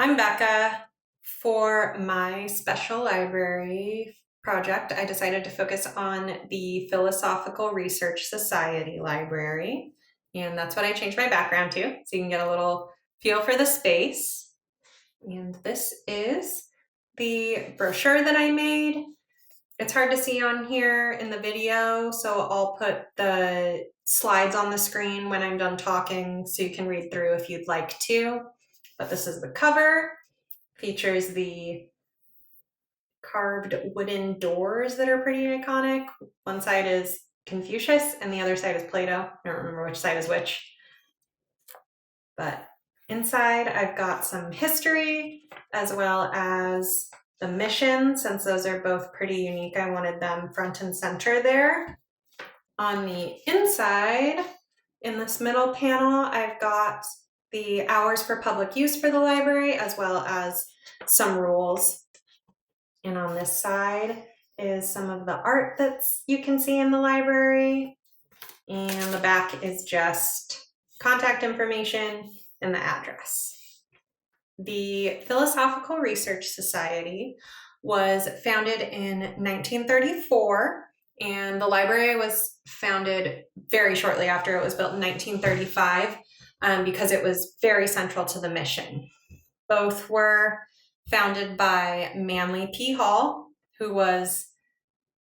I'm Becca. For my special library project, I decided to focus on the Philosophical Research Society library, and that's what I changed my background to, so you can get a little feel for the space. And this is the brochure that I made. It's hard to see on here in the video, so I'll put the slides on the screen when I'm done talking so you can read through if you'd like to. But this is the cover. Features the carved wooden doors that are pretty iconic. One side is Confucius and the other side is Plato. I don't remember which side is which. But inside I've got some history as well as the mission. Since those are both pretty unique, I wanted them front and center there. On the inside, in this middle panel, I've got the hours for public use for the library as well as some rules. And on this side is some of the art that you can see in the library. And the back is just contact information and the address. The Philosophical Research Society was founded in 1934, and the library was founded very shortly after it was built in 1935 because it was very central to the mission. Both were founded by Manly P. Hall, who was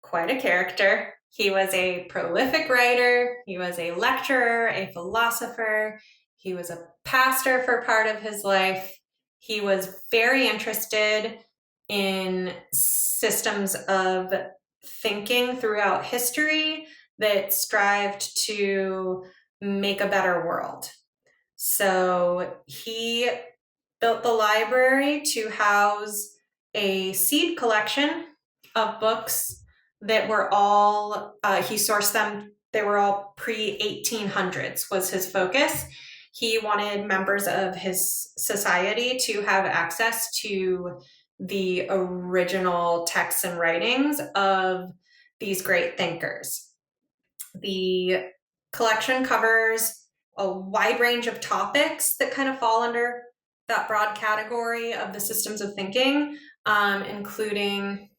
quite a character. He was a prolific writer, he was a lecturer, a philosopher, he was a pastor for part of his life. He was very interested in systems of thinking throughout history that strived to make a better world. So he built the library to house a seed collection of books that were all, he sourced them, they were all pre-1800s was his focus. He wanted members of his society to have access to the original texts and writings of these great thinkers. The collection covers a wide range of topics that kind of fall under that broad category of the systems of thinking, including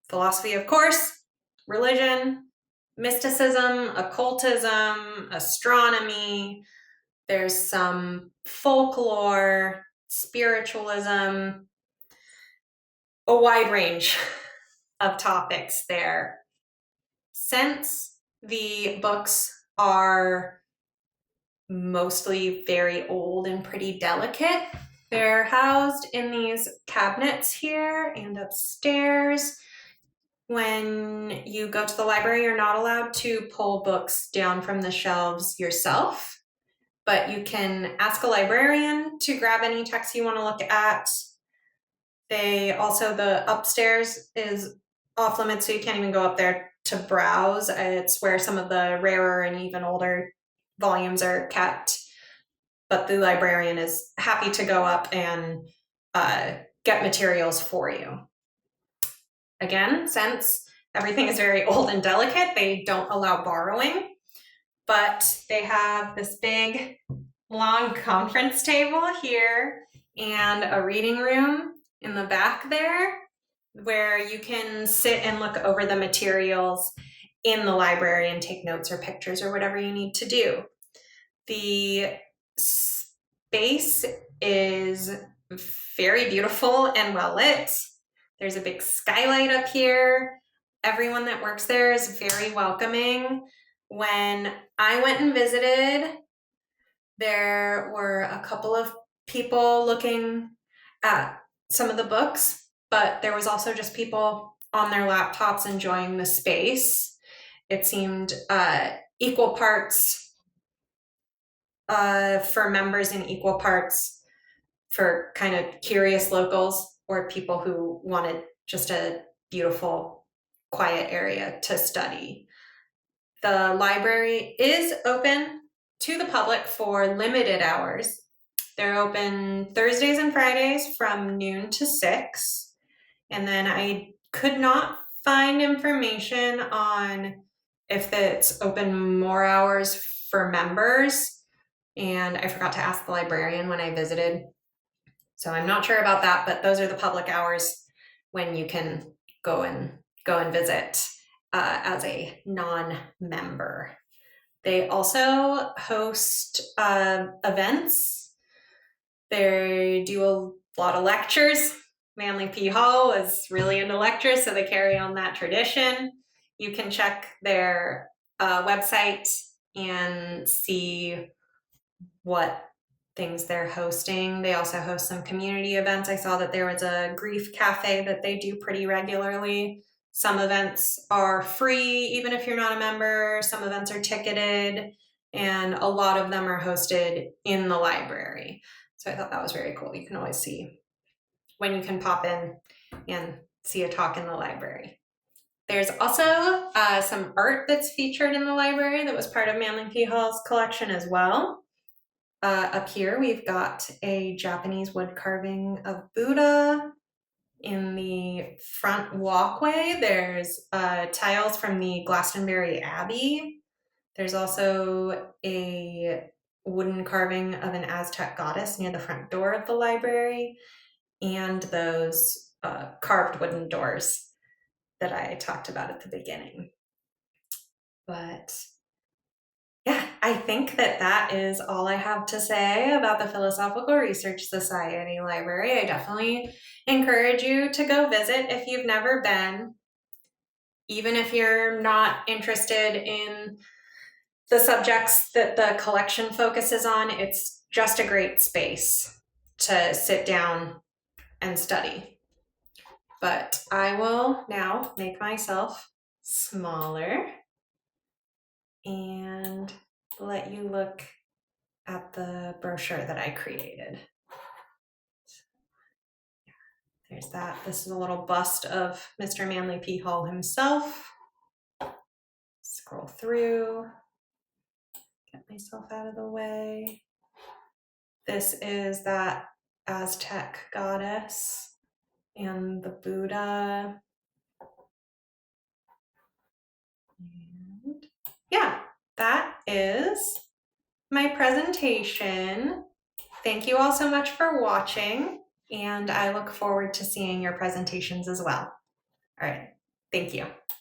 philosophy, of course, religion, mysticism, occultism, astronomy. There's some folklore, spiritualism, a wide range of topics there. Since the books are mostly very old and pretty delicate, they're housed in these cabinets here and upstairs. When you go to the library, you're not allowed to pull books down from the shelves yourself, but you can ask a librarian to grab any text you want to look at. The upstairs is off limits, so you can't even go up there to browse. It's where some of the rarer and even older volumes are kept, but the librarian is happy to go up and get materials for you. Again, since everything is very old and delicate, they don't allow borrowing, but they have this big, long conference table here and a reading room in the back there where you can sit and look over the materials in the library and take notes or pictures or whatever you need to do. The space is very beautiful and well lit. There's a big skylight up here. Everyone that works there is very welcoming. When I went and visited, there were a couple of people looking at some of the books, but there was also just people on their laptops enjoying the space. It seemed equal parts for members and equal parts for kind of curious locals or people who wanted just a beautiful, quiet area to study. The library is open to the public for limited hours. They're open Thursdays and Fridays from noon to 6. And then I could not find information on if it's open more hours for members. And I forgot to ask the librarian when I visited. So I'm not sure about that, but those are the public hours when you can go and visit as a non-member. They also host events. They do a lot of lectures. Manly P Hall is really into lectures, so they carry on that tradition. You can check their website and see what things they're hosting. They also host some community events. I saw that there was a grief cafe that they do pretty regularly. Some events are free, even if you're not a member. Some events are ticketed, and a lot of them are hosted in the library. So I thought that was very cool. You can always see when you can pop in and see a talk in the library. There's also some art that's featured in the library that was part of Manly P Hall's collection as well. Up here, we've got a Japanese wood carving of Buddha. In the front walkway, there's tiles from the Glastonbury Abbey. There's also a wooden carving of an Aztec goddess near the front door of the library, and those carved wooden doors that I talked about at the beginning. But yeah, I think that is all I have to say about the Philosophical Research Society Library. I definitely encourage you to go visit if you've never been. Even if you're not interested in the subjects that the collection focuses on, it's just a great space to sit down and study. But I will now make myself smaller and let you look at the brochure that I created. There's that. This is a little bust of Mr. Manly P. Hall himself. Scroll through, get myself out of the way. This is that Aztec goddess and the Buddha. And yeah, that is my presentation. Thank you all so much for watching, and I look forward to seeing your presentations as well. All right, thank you.